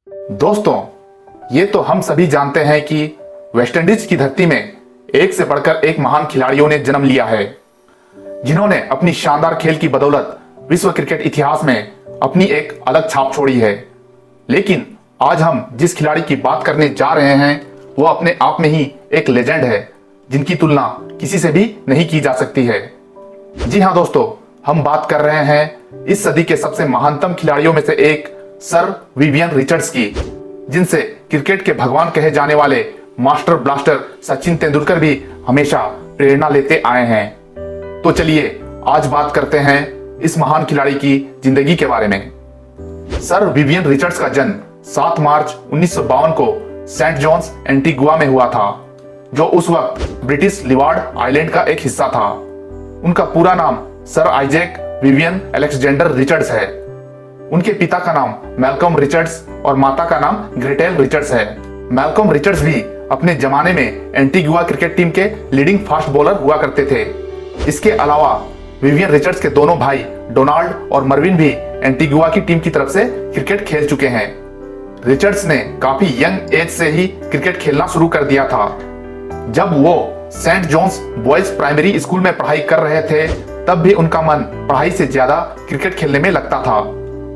दोस्तों, ये तो हम सभी जानते हैं कि वेस्टइंडीज की धरती में एक से बढ़कर एक महान खिलाड़ियों ने जन्म लिया है, जिन्होंने अपनी शानदार खेल की बदौलत विश्व क्रिकेट इतिहास में अपनी एक अलग छाप छोड़ी है। लेकिन आज हम जिस खिलाड़ी की बात करने जा रहे हैं वो अपने आप में ही एक लेजेंड है, जिनकी तुलना किसी से भी नहीं की जा सकती है। जी हाँ दोस्तों, हम बात कर रहे हैं इस सदी के सबसे महानतम खिलाड़ियों में से एक सर विवियन रिचर्ड्स की, जिनसे क्रिकेट के भगवान कहे जाने वाले मास्टर ब्लास्टर सचिन तेंदुलकर भी हमेशा प्रेरणा लेते आए हैं। तो चलिए आज बात करते हैं इस महान खिलाड़ी की जिंदगी के बारे में। सर विवियन रिचर्ड्स का जन्म 7 मार्च 1952 को सेंट जॉन्स एंटीगुआ में हुआ था, जो उस वक्त ब्रिटिश लिवार्ड आइलैंड का एक हिस्सा था। उनका पूरा नाम sir Isaac Vivian Alexander Richards है। उनके पिता का नाम मैल्कम रिचर्ड्स और माता का नाम ग्रेटेल रिचर्ड्स है। मैल्कम रिचर्ड्स भी अपने जमाने में एंटीगुआ क्रिकेट टीम के लीडिंग फास्ट बॉलर हुआ करते थे। इसके अलावा विवियन रिचर्ड्स के दोनों भाई डोनाल्ड और मर्विन भी एंटीगुआ की टीम की तरफ से क्रिकेट खेल चुके हैं। रिचर्ड्स ने काफी यंग एज से ही क्रिकेट खेलना शुरू कर दिया था। जब वो Saint John's boys primary school में पढ़ाई कर रहे थे, तब भी उनका मन पढ़ाई से ज्यादा क्रिकेट खेलने में लगता था।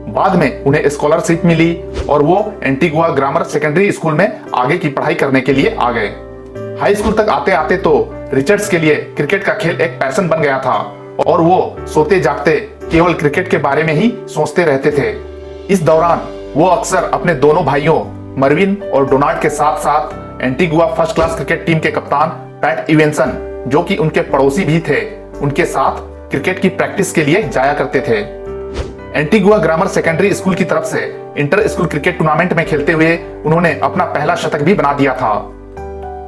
बाद में उन्हें स्कॉलरशिप मिली और वो एंटीगुआ ग्रामर सेकेंडरी स्कूल में आगे की पढ़ाई करने के लिए आ गए। हाई स्कूल तक आते आते तो रिचर्ड्स के लिए क्रिकेट का खेल एक पैशन बन गया था और वो सोते जागते केवल क्रिकेट के बारे में ही सोचते रहते थे। इस दौरान वो अक्सर अपने दोनों भाइयों मर्विन और डोनाल्ड के साथ साथ Antigua first class cricket team के कप्तान पैट इवेंसन, जो कि उनके पड़ोसी भी थे, उनके साथ क्रिकेट की प्रैक्टिस के लिए जाया करते थे। एंटीगुआ ग्रामर सेकेंडरी स्कूल की तरफ से इंटर स्कूल क्रिकेट टूर्नामेंट में खेलते हुए उन्होंने अपना पहला शतक भी बना दिया था।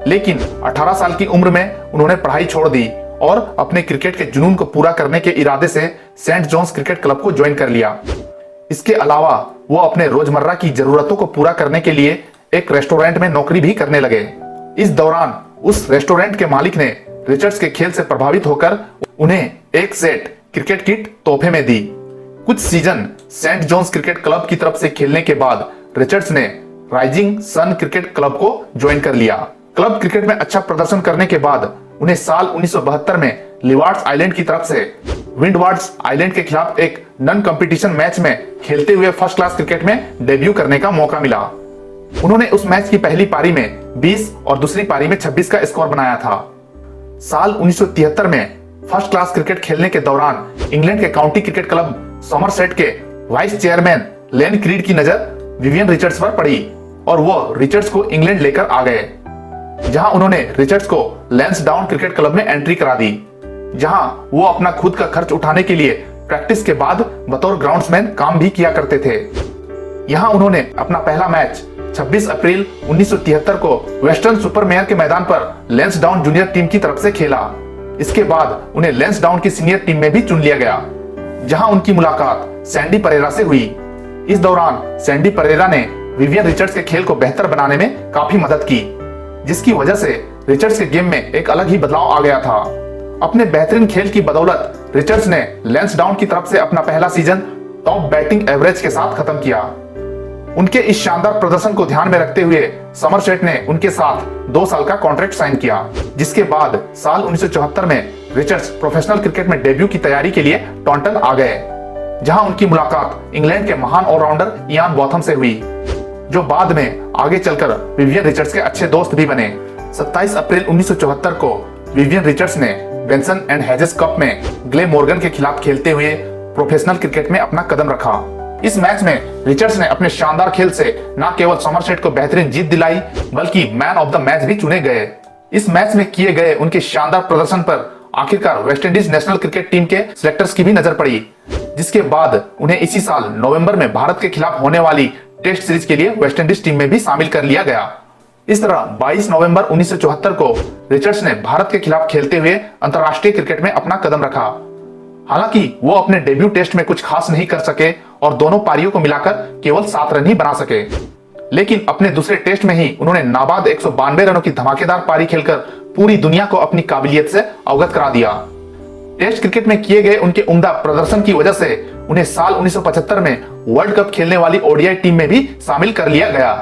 लेकिन 18 साल की उम्र में उन्होंने पढ़ाई छोड़ दी और अपने क्रिकेट के जुनून को पूरा करने के इरादे से सेंट जॉन्स क्रिकेट क्लब को ज्वाइन कर लिया। इसके अलावा वो अपने रोजमर्रा की जरूरतों को पूरा करने के लिए एक रेस्टोरेंट में नौकरी भी करने लगे। इस दौरान उस रेस्टोरेंट के मालिक ने रिचर्ड्स के खेल से प्रभावित होकर उन्हें एक सेट क्रिकेट किट तोहफे में दी। कुछ season Saint John's cricket club की तरफ से खेलने के बाद रिचर्ड्स ने राइजिंग सन क्रिकेट क्लब को ज्वाइन कर लिया। क्लब क्रिकेट में अच्छा प्रदर्शन करने के बाद उन्हें साल 1972 में लिवार्ड्स आइलैंड की तरफ से विंडवार्ड्स आइलैंड के खिलाफ एक नॉन कंपटीशन मैच में खेलते हुए फर्स्ट क्लास क्रिकेट में डेब्यू करने का मौका मिला। उन्होंने उस मैच की पहली पारी में 20 और दूसरी पारी में 26 का स्कोर बनाया था। साल 1973 में फर्स्ट क्लास क्रिकेट खेलने के दौरान इंग्लैंड के काउंटी क्रिकेट क्लब समरसेट के वाइस चेयरमैन लेन क्रीड की नजर विवियन रिचर्ड्स पर पड़ी और वो रिचर्ड्स को इंग्लैंड लेकर आ गए, जहां उन्होंने रिचर्ड्स को लैंसडाउन क्रिकेट क्लब में एंट्री करा दी, जहां वो अपना खुद का खर्च उठाने के लिए प्रैक्टिस के बाद बतौर ग्राउंड्समैन काम भी किया करते थे। यहां उन्होंने अपना पहला मैच 26 अप्रैल 1973 को वेस्टर्न सुपरमेयर के मैदान पर लैंसडाउन जूनियर टीम की तरफ से खेला। इसके बाद उन्हें लैंसडाउन की सीनियर टीम में भी चुन लिया गया, जहां उनकी मुलाकात सैंडी परेरा से हुई। इस दौरान सैंडी परेरा ने विवियन रिचर्ड्स के खेल को बेहतर बनाने में काफी मदद की, जिसकी वजह से रिचर्ड्स के गेम में एक अलग ही बदलाव आ गया था। अपने बेहतरीन खेल की बदौलत रिचर्ड्स ने लैंसडाउन की तरफ से अपना पहला सीजन टॉप बैटिंग एवरेज के साथ खत्म किया। उनके इस शानदार प्रदर्शन को ध्यान में रखते हुए समरसेट ने उनके साथ 2 साल का कॉन्ट्रैक्ट साइन किया, जिसके बाद साल 1974 में रिचर्ड्स प्रोफेशनल क्रिकेट में डेब्यू की तैयारी के लिए टॉन्टन आ गए, जहां उनकी मुलाकात इंग्लैंड के महान ऑलराउंडर इयान बॉथम से हुई, जो बाद में आगे चलकर विवियन रिचर्ड्स के अच्छे दोस्त भी बने। 27 अप्रैल 1974 को विवियन रिचर्ड्स ने बेंसन एंड हेजेस कप में ग्ले मॉर्गन के खिलाफ खेलते हुए प्रोफेशनल क्रिकेट में अपना कदम रखा। इस मैच में रिचर्ड्स ने अपने शानदार खेल से न केवल समरसेट को बेहतरीन जीत दिलाई, बल्कि मैन ऑफ द मैच भी चुने गए। इस मैच में किए गए उनके शानदार प्रदर्शन पर आखिरकार वेस्टइंडीज नेशनल क्रिकेट टीम के सिलेक्टर्स की भी नजर पड़ी, जिसके बाद उन्हें इसी साल नवंबर में भारत के खिलाफ होने वाली टेस्ट सीरीज के लिए वेस्टइंडीज टीम में भी शामिल कर लिया गया। इस तरह 22 नवंबर 1974 को रिचर्ड्स ने भारत के खिलाफ खेलते हुए अंतरराष्ट्रीय क्रिकेट में अपना कदम रखा। हालांकि वो अपने डेब्यू टेस्ट में कुछ खास नहीं कर सके और दोनों पारियों को मिलाकर केवल 7 रन ही बना सके, लेकिन अपने दूसरे टेस्ट में ही उन्होंने नाबाद 192 रनों की धमाकेदार पारी खेलकर पूरी दुनिया को अपनी काबिलियत से अवगत करा दिया। टेस्ट क्रिकेट में किए गए उनके उम्दा प्रदर्शन की वजह से उन्हें साल 1975 में वर्ल्ड कप खेलने वाली ओडीआई टीम में भी शामिल कर लिया गया।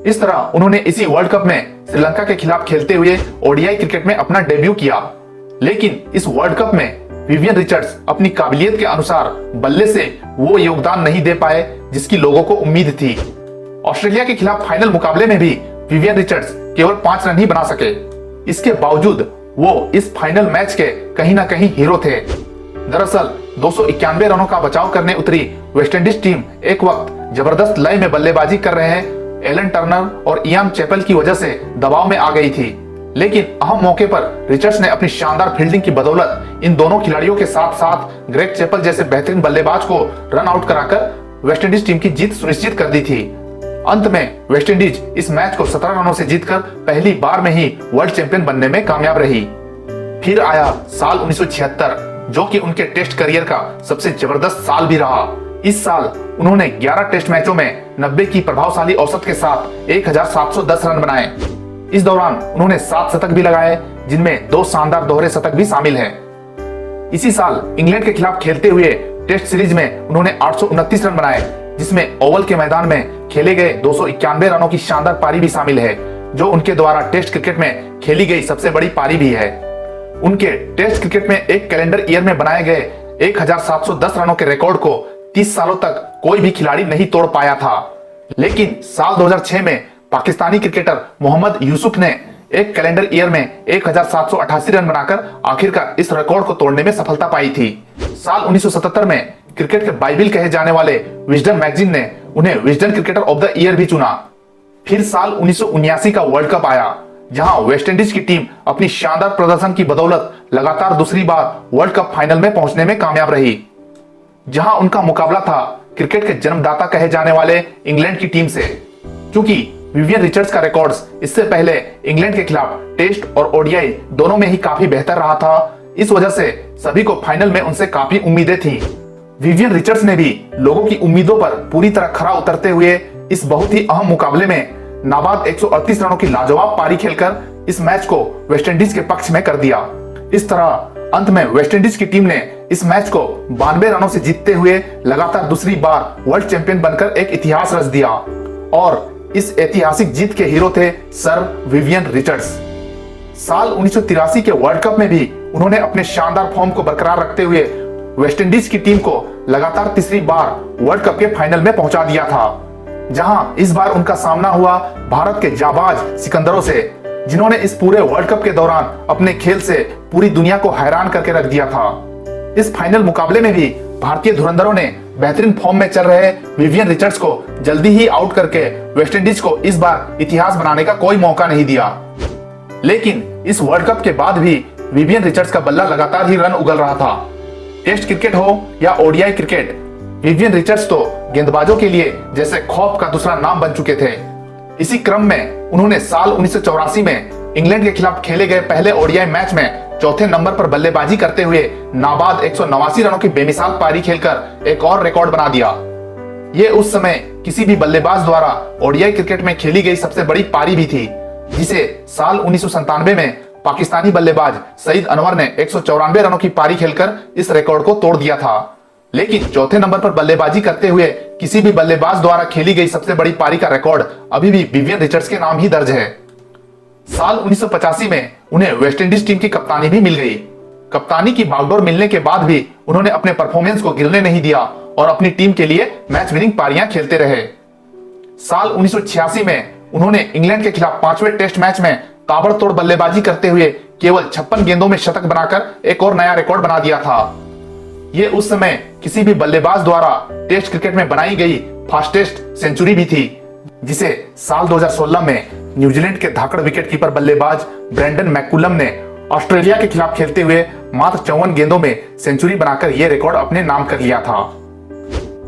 इस तरह उन्होंने इसी वर्ल्ड कप में श्रीलंका के खिलाफ खेलते हुए ओडीआई क्रिकेट में अपना डेब्यू किया। लेकिन इस वर्ल्ड कप में विवियन रिचर्ड्स अपनी काबिलियत के अनुसार बल्ले से वो योगदान नहीं दे पाए जिसकी लोगों को उम्मीद थी। ऑस्ट्रेलिया के खिलाफ फाइनल मुकाबले में भी विवियन रिचर्ड्स केवल 5 रन ही बना सके। इसके बावजूद वो इस फाइनल मैच के कहीं ना कहीं हीरो थे। दरअसल 291 रनों का बचाव करने उतरी वेस्टइंडीज टीम एक वक्त जबरदस्त लय में बल्लेबाजी कर रहे एलन टर्नर और इयान चैपल की वजह से दबाव में आ गई थी। लेकिन अहम मौके पर रिचर्ड्स ने अपनी शानदार फील्डिंग की बदौलत इन दोनों खिलाड़ियों के साथ साथ ग्रेग चैपल जैसे बेहतरीन बल्लेबाज को रन आउट कराकर वेस्टइंडीज टीम की जीत सुनिश्चित कर दी थी। अंत में वेस्टइंडीज इस मैच को 17 रनों से जीतकर पहली बार में ही वर्ल्ड चैंपियन बनने में कामयाब रही। फिर आया साल 1976 जो कि उनके टेस्ट करियर का सबसे जबरदस्त साल भी रहा। इस साल उन्होंने 11 टेस्ट मैचों में 90 की प्रभावशाली औसत के साथ 1710 रन बनाए। इस दौरान उन्होंने 7 शतक भी लगाए जिनमें 2 शानदार दोहरे शतक भी शामिल हैं। इसी साल इंग्लैंड के खिलाफ खेलते हुए टेस्ट सीरीज में उन्होंने 829 रन बनाए जिसमें ओवल के मैदान में खेले गए 291 रनों की शानदार पारी भी शामिल है जो उनके द्वारा टेस्ट क्रिकेट में खेली गई सबसे बड़ी पारी भी है। उनके टेस्ट क्रिकेट में एक कैलेंडर ईयर में बनाए गए 1710 रनों के रिकॉर्ड को 30 सालों तक कोई भी खिलाड़ी नहीं तोड़ पाया था। लेकिन साल 2006 में पाकिस्तानी क्रिकेटर मोहम्मद यूसुफ ने एक कैलेंडर ईयर में 1788 रन बनाकर आखिरकार इस रिकॉर्ड को तोड़ने में सफलता पाई थी। साल 1977 में क्रिकेट के बाइबिल कहे जाने वाले विजडन मैगजीन ने उन्हें Wisden cricketer of the year भी चुना। फिर साल 1979 का वर्ल्ड कप आया जहां वेस्टइंडीज की टीम अपनी शानदार प्रदर्शन की बदौलत लगातार दूसरी बार वर्ल्ड कप फाइनल में पहुंचने में कामयाब रही, जहां उनका मुकाबला था क्रिकेट के जन्मदाता कहे जाने वाले इंग्लैंड की टीम से। क्योंकि विवियन रिचर्ड्स का रिकॉर्ड्स इससे पहले इंग्लैंड के खिलाफ टेस्ट और ओडीआई दोनों में ही काफी बेहतर रहा था, इस वजह से सभी को फाइनल में उनसे काफी उम्मीदें थी। विवियन रिचर्ड्स ने भी लोगों की उम्मीदों पर पूरी तरह खरा उतरते हुए इस बहुत ही अहम मुकाबले में नाबाद 138 रनों की लाजवाब पारी खेलकर इस मैच को वेस्टइंडीज के पक्ष में कर दिया। इस तरह अंत में वेस्टइंडीज की टीम ने इस मैच को 92 रनों से जीतते हुए लगातार दूसरी बार वर्ल्ड चैंपियन बनकर एक इतिहास रच दिया और इस ऐतिहासिक जीत के हीरो थे सर विवियन रिचर्ड्स। साल 1983 के वर्ल्ड कप में भी उन्होंने अपने शानदार फॉर्म को बरकरार रखते हुए वेस्टइंडीज की टीम को लगातार तीसरी बार वर्ल्ड कप के फाइनल में पहुंचा दिया था, जहां इस बार उनका सामना हुआ भारत के जाबाज सिकंदरों से, जिन्होंने इस पूरे वर्ल्ड कप के दौरान अपने खेल से पूरी दुनिया को हैरान करके रख दिया था। इस फाइनल मुकाबले में भी भारतीय धुरंधरों ने बेहतरीन फॉर्म में चल रहे विवियन रिचर्ड्स को जल्दी ही आउट करके वेस्टइंडीज को इस बार इतिहास बनाने का कोई मौका नहीं दिया। लेकिन इस वर्ल्ड कप के बाद भी विवियन रिचर्ड्स का बल्ला लगातार ही रन उगल रहा था। टेस्ट क्रिकेट हो या ओडीआई क्रिकेट, विवियन रिचर्ड्स तो गेंदबाजों के लिए जैसे खौफ का दूसरा नाम बन चुके थे। इसी क्रम में उन्होंने साल 1984 में इंग्लैंड के खिलाफ खेले गए पहले ओडीआई मैच में चौथे नंबर पर बल्लेबाजी करते हुए नाबाद 189 रनों की बेमिसाल पारी खेलकर एक और रिकॉर्ड बना दिया। ये उस समय किसी भी बल्लेबाज द्वारा ओडीआई क्रिकेट में खेली गई सबसे बड़ी पारी भी थी, जिसे साल 1997 में पाकिस्तानी बल्लेबाज सईद अनवर ने 194 रनों की पारी खेलकर इस रिकॉर्ड को तोड़ दिया था। लेकिन चौथे नंबर पर बल्लेबाजी करते हुए किसी भी बल्लेबाज द्वारा खेली गई सबसे बड़ी पारी का रिकॉर्ड अभी भी विवियन रिचर्ड्स के नाम ही दर्ज है। साल 1985 में उन्हें वेस्टइंडीज टीम की कप्तानी भी मिल गई। कप्तानी की बागडोर मिलने के बाद भी उन्होंने अपने परफॉर्मेंस को गिरने नहीं दिया और अपनी टीम के लिए मैच विनिंग पारियां खेलते रहे। साल 1986 में उन्होंने इंग्लैंड के खिलाफ 5वें टेस्ट मैच में ताबड़तोड़ बल्लेबाजी करते हुए केवल 56 गेंदों में शतक बनाकर एक और नया रिकॉर्ड बना दिया था। यह उस समय किसी भी बल्लेबाज द्वारा टेस्ट क्रिकेट में बनाई गई फास्टेस्ट सेंचुरी भी थी, जिसे साल 2016 में न्यूजीलैंड के धाकड़ विकेटकीपर बल्लेबाज ब्रेंडन मैकुलम ने ऑस्ट्रेलिया के खिलाफ खेलते हुए मात्र 54 गेंदों में सेंचुरी बनाकर यह रिकॉर्ड अपने नाम कर लिया था।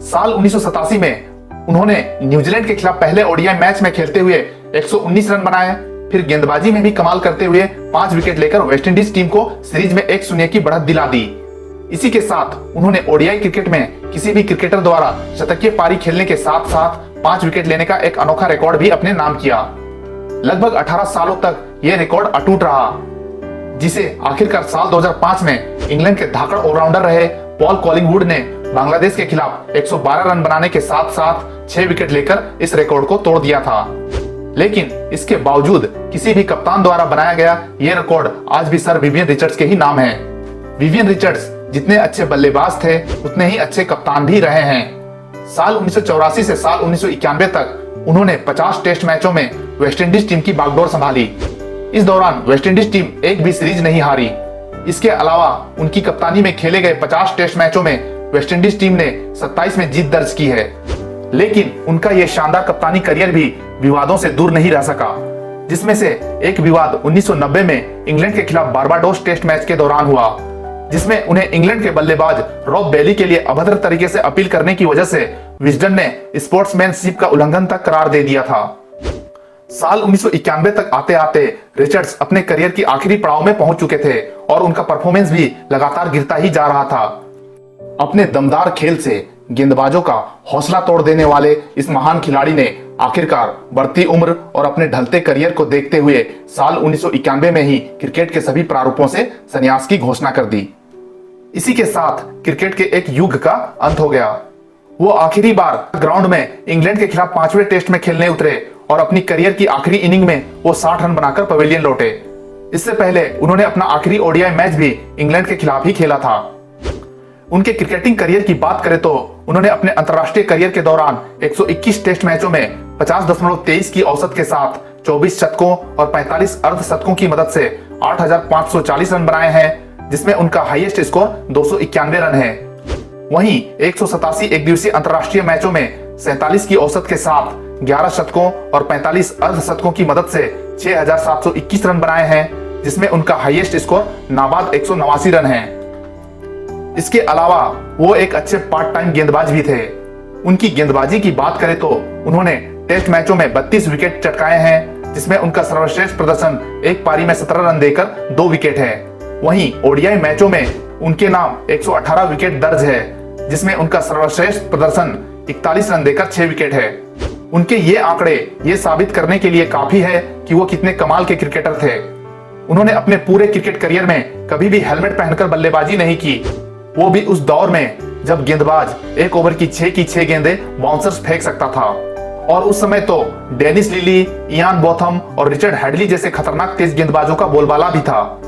साल 1987 में उन्होंने न्यूजीलैंड के खिलाफ पहले ओडीआई मैच में खेलते हुए 119 रन बनाए। फिर गेंदबाजी में भी कमाल करते हुए 5 विकेट लेकर वेस्टइंडीज टीम को सीरीज में 1-0 की बढ़त दिला दी। इसी के साथ उन्होंने ओडीआई क्रिकेट में किसी भी क्रिकेटर द्वारा शतकीय पारी खेलने के साथ साथ 5 विकेट लेने का एक अनोखा रिकॉर्ड भी अपने नाम किया। लगभग 18 सालों तक यह रिकॉर्ड अटूट रहा। जिसे आखिरकार साल 2005 में इंग्लैंड के धाकड़ ऑलराउंडर रहे पॉल कॉलिंगवुड ने बांग्लादेश के खिलाफ 112 रन बनाने के साथ साथ 6 विकेट लेकर इस रिकॉर्ड को तोड़ दिया था। लेकिन इसके बावजूद किसी भी कप्तान द्वारा बनाया गया यह रिकॉर्ड आज भी सर विवियन रिचर्ड्स के ही नाम है। विवियन रिचर्ड्स जितने अच्छे बल्लेबाज थे उतने ही अच्छे कप्तान भी रहे हैं। साल 1984 से साल 1991 तक उन्होंने 50 टेस्ट मैचों में वेस्टइंडीज टीम की बागडोर संभाली। इस दौरान वेस्टइंडीज टीम एक भी सीरीज नहीं हारी। इसके अलावा उनकी कप्तानी में खेले गए 50 टेस्ट मैचों में वेस्टइंडीज टीम ने 27 में जीत दर्ज की है। लेकिन उनका यह शानदार कप्तानी करियर भी विवादों से दूर नहीं रह सका, जिसमें से एक विवाद 1990 में इंग्लैंड के खिलाफ बारबाडोस टेस्ट मैच के दौरान हुआ, जिसमें उन्हें इंग्लैंड के बल्लेबाज रॉब बेली के लिए अभद्र तरीके से अपील करने की वजह से विजडन ने स्पोर्ट्समैनशिप का उल्लंघन तक करार दे दिया था। साल 1991 तक आते आते रिचर्ड्स अपने करियर की आखिरी पड़ाव में पहुंच चुके थे और उनका परफॉर्मेंस भी लगातार गिरता ही जा रहा था। अपने दमदार खेल से गेंदबाजों का हौसला तोड़ देने वाले इस महान खिलाड़ी ने आखिरकार बढ़ती उम्र और अपने ढलते करियर को देखते हुए साल 1991 में ही क्रिकेट के सभी प्रारूपों से संन्यास की घोषणा कर दी। इसी के साथ क्रिकेट के एक युग का अंत हो गया। वो आखिरी बार ग्राउंड में इंग्लैंड के खिलाफ 5वें टेस्ट में खेलने उतरे और अपनी करियर की आखिरी इनिंग में वो 60 रन बनाकर पवेलियन लौटे। इससे पहले उन्होंने अपना आखिरी ओडीआई मैच भी इंग्लैंड के खिलाफ ही खेला था। उनके क्रिकेटिंग करियर की बात करें तो उन्होंने अपने अंतर्राष्ट्रीय करियर के दौरान 121 टेस्ट मैचों में 50.23 की औसत के साथ 24 शतकों और 45 अर्धशतकों की मदद से 8,540 रन बनाए हैं, जिसमें उनका हाईएस्ट स्कोर 291 रन है। वहीं 187 एक दिवसीय अंतर्राष्ट्रीय मैचों में 47 की औसत के साथ 11 शतकों और 45 अर्धशतकों की मदद से 6,721 रन बनाए हैं, जिसमें उनका हाईएस्ट स्कोर नाबाद 189 रन है। इसके अलावा वो एक अच्छे पार्ट टाइम गेंदबाज भी थे। उनकी गेंदबाजी की बात करें तो उन्होंने टेस्ट मैचों में 32 विकेट चटकाए हैं, जिसमें उनका सर्वश्रेष्ठ प्रदर्शन एक पारी में 17 रन देकर 2 विकेट है। वहीं ओडीआई मैचों में उनके नाम 118 विकेट दर्ज है, जिसमें उनका सर्वश्रेष्ठ प्रदर्शन 41 रन देकर 6 विकेट है। उनके ये आंकड़े ये साबित करने के लिए काफी है कि वो कितने कमाल के क्रिकेटर थे। उन्होंने अपने पूरे क्रिकेट करियर में कभी भी हेलमेट पहनकर बल्लेबाजी नहीं की, वो भी उस दौर में जब गेंदबाज एक ओवर की 6 की 6 गेंदें बाउंसर्स फेंक सकता था। और उस समय तो डेनिस लिली, इयान बोथम और रिचर्ड हैडली जैसे खतरनाक तेज गेंदबाजों का बोलबाला भी था।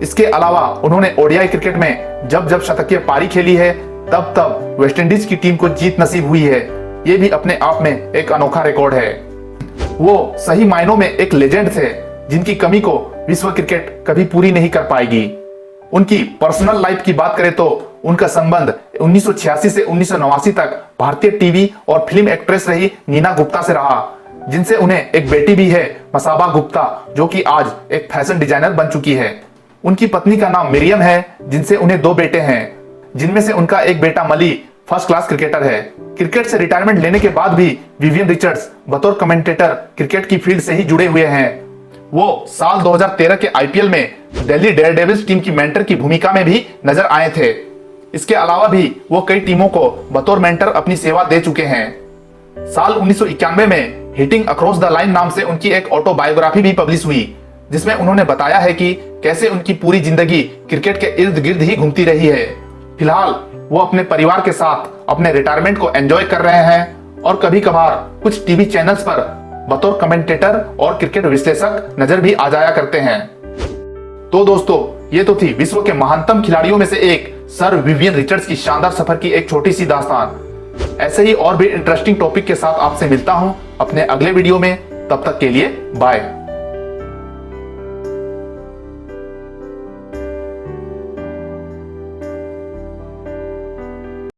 इसके अलावा उन्होंने ओडीआई क्रिकेट में जब जब शतकीय पारी खेली है तब तब वेस्टइंडीज की टीम को जीत नसीब हुई है। ये भी अपने आप में एक अनोखा रिकॉर्ड है। वो सही मायनों में एक लेजेंड थे, जिनकी कमी को विश्व क्रिकेट कभी पूरी नहीं कर पाएगी। उनकी पर्सनल लाइफ की बात करें तो उनका संबंध 1986 से 1989 तक भारतीय टीवी और फिल्म एक्ट्रेस रही नीना गुप्ता से रहा, जिनसे उन्हें एक बेटी भी है, मसाबा गुप्ता, जो कि आज एक फैशन डिजाइनर बन चुकी है। उनकी पत्नी का नाम मिरियम है, जिनसे उन्हें 2 बेटे हैं, जिनमें से उनका एक बेटा मली फर्स्ट क्लास क्रिकेटर है। क्रिकेट से रिटायरमेंट लेने के बाद भी विवियन रिचर्ड्स बतौर कमेंटेटर क्रिकेट की फील्ड से ही जुड़े हुए हैं। वो साल 2013 के आईपीएल में दिल्ली डेयरडेविल्स टीम की मेंटर की भूमिका में भी नजर आए थे। इसके अलावा भी वो कई टीमों को बतौर मेंटर अपनी सेवा दे चुके हैं। साल 1991 में हिटिंग अक्रॉस द लाइन नाम से उनकी एक ऑटोबायोग्राफी भी पब्लिश हुई, जिसमें उन्होंने बताया है कि कैसे उनकी पूरी जिंदगी क्रिकेट के इर्द गिर्द ही घूमती रही है। फिलहाल वो अपने परिवार के साथ अपने रिटायरमेंट को एंजॉय कर रहे हैं और कभी कभार कुछ टीवी चैनल्स पर बतौर कमेंटेटर और क्रिकेट विश्लेषक नजर भी आ जाया करते हैं। तो दोस्तों, ये तो थी विश्व के महानतम खिलाड़ियों में से एक सर विवियन रिचर्ड्स की शानदार सफर की एक छोटी सी दास्तान। ऐसे ही और भी इंटरेस्टिंग टॉपिक के साथ आपसे मिलता हूं अपने अगले वीडियो में। तब तक के लिए बाय।